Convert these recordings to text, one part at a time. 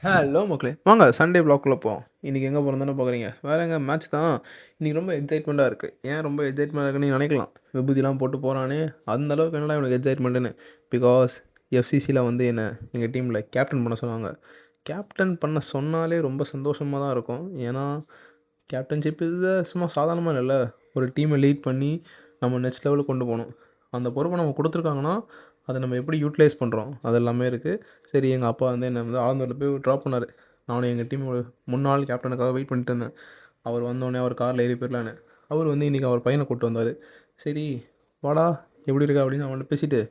Hello மக்களே! வாங்க Sunday வ்ளாக்குள்ள போவோம். இன்னைக்கு எங்க போறோம்னு தானே பார்க்குறீங்க. வேற எங்க மேட்ச் தான். இன்னைக்கு ரொம்ப எக்ஸைட்மெண்ட்டா இருக்கு. ஏன் ரொம்ப எக்ஸைட்மெண்ட்டா இருக்குன்னு நீங்க நினைக்கலாம். விபூதிலாம் போட்டு போறானே, அந்த அளவுக்கு என்னடா இவனுக்கு எக்ஸைட்மெண்ட்டுன்னு. பிகாஸ் எஃப்சிசில வந்து என்ன எங்க டீம்ல கேப்டன் பண்ண சொன்னாங்க. கேப்டன் பண்ண சொன்னாலே ரொம்ப சந்தோஷமா தான் இருக்கும். ஏன்னா, கேப்டன்ஷிப் சும்மா சாதாரணமா இல்லல்ல. ஒரு டீமை லீட் பண்ணி நம்ம நெக்ஸ்ட் லெவலுக்கு கொண்டு போணும். அந்த பொறுப்பை நம்ம குடுத்துருக்காங்கன்னா, அத நம்ம எப்படி யூட்டிலைஸ் பண்ணுறோம், அது எல்லாமே இருக்குது. சரி, எங்கள் அப்பா வந்து என்னை வந்து ஆலந்தூரில் போய் ட்ராப் பண்ணார். நானும் எங்கள் டீமோட முன்னாள் கேப்டனுக்காக வெயிட் பண்ணிட்டு இருந்தேன். அவர் வந்தோடனே அவர் காரில் ஏறி போயிடலான்னு. அவர் வந்து இன்றைக்கி அவர் பையனை கூப்பிட்டு வந்தார். சரி, வாடா எப்படி இருக்கா அப்படின்னு அவன்கிட்ட பேசிவிட்டு,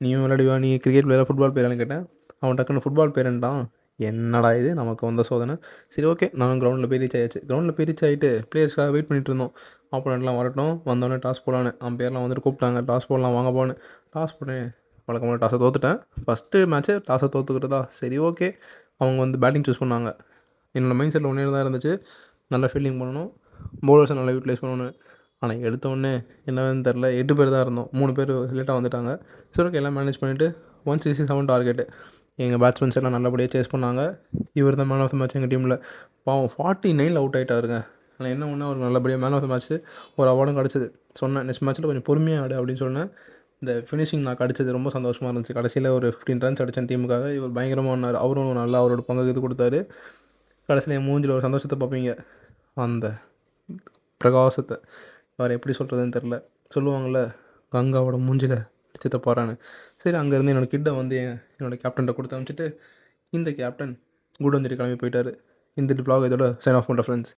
நீயும் விளையாடுவா, நீ கிரிக்கெட் பிளேயரா ஃபுட்பால் பிளேயரான்னு கேட்டேன். அவன் டக்குன்னு ஃபுட்பால் பிளேயர்ன்ட்டான். என்னடா இது நமக்கு வந்த சோதனை. சரி, ஓகே, நானும் கிரவுண்டில் போய் ரீச் ஆயாச்சு. கிரவுண்டில் போய் ரீச் ஆகிட்டு பிளேயர்ஸ்க்காக வெயிட் பண்ணிட்டு இருந்தோம். ஆப்போனண்ட்லாம் வரட்டும், வந்தோடனே டாஸ் போடலான்னு அம்பையர்லாம் வந்துட்டு கூப்பிட்டாங்க. டாஸ் போடலாம் வாங்க போன்னு. டாஸ் போட்டேன். வழக்கமான டாஸை தோத்துட்டேன். ஃபஸ்ட்டு மேட்ச்சே டாஸை தோத்துக்கிட்டதா, சரி ஓகே. அவங்க வந்து பேட்டிங் சூஸ் பண்ணாங்க. என்னோடய மைண்ட் செட்டில் ஒன்றே தான் இருந்துச்சு, நல்லா ஃபீல்டிங் பண்ணணும், பவுலர்ஸை நல்லா யூட்டிலைஸ் பண்ணணும்னு. ஆனால் எடுத்தோடனே என்னன்னு தெரில, 8 பேர் தான் இருந்தோம். 3 பேர் லேட்டாக வந்துட்டாங்க. சரி ஓகே, எல்லாம் மேனேஜ் பண்ணிவிட்டு 167 டார்கெட்டு. எங்கள் பேட்ஸ்மேன்ஸ் எல்லாம் நல்லபடியாக சேஸ் பண்ணாங்க. இவர் தான் மேன் ஆஃப் த மேட்ச் எங்கள் டீமில். பாவம் 49ல் அவுட் ஆகிட்டாருங்க. ஆனால் என்ன ஒன்று, அவருக்கு நல்லபடியாக மேன் ஆஃப் த மேட்ச்சு ஒரு அவார்டும் கிடச்சிது. சொன்னேன், நெக்ஸ்ட் மேட்ச்சில் கொஞ்சம் பொறுமையாக ஆடு அப்படின்னு சொன்னேன். இந்த ஃபினிஷிங் நான் அடித்தது ரொம்ப சந்தோஷமாக இருந்துச்சு. கடைசியில் ஒரு 15 ரன்ஸ் அடித்தேன் டீமுக்காக. இவர் பயங்கரமாக ஆனார். அவரும் நல்லா அவரோட பங்கு இது கொடுத்தாரு. கடைசியில் என் மூஞ்சில் ஒரு சந்தோஷத்தை பார்ப்பீங்க, அந்த பிரகாசத்தை வேறு எப்படி சொல்கிறதுன்னு தெரில. சொல்லுவாங்கள்ல, கங்காவோட மூஞ்சில் சித்த பாறான்னு. சரி, அங்கேருந்து என்னோடய கிட்டை வந்து என்னோடய கேப்டன்கிட்ட கொடுத்து அனுப்பிச்சிட்டு, இந்த கேப்டன் கூடஞ்சேரி கிளம்பி போயிட்டார். இந்த வ்ளாக் இதோட சைன் ஆஃப் பண்ணுறேன் ஃப்ரெண்ட்ஸ்.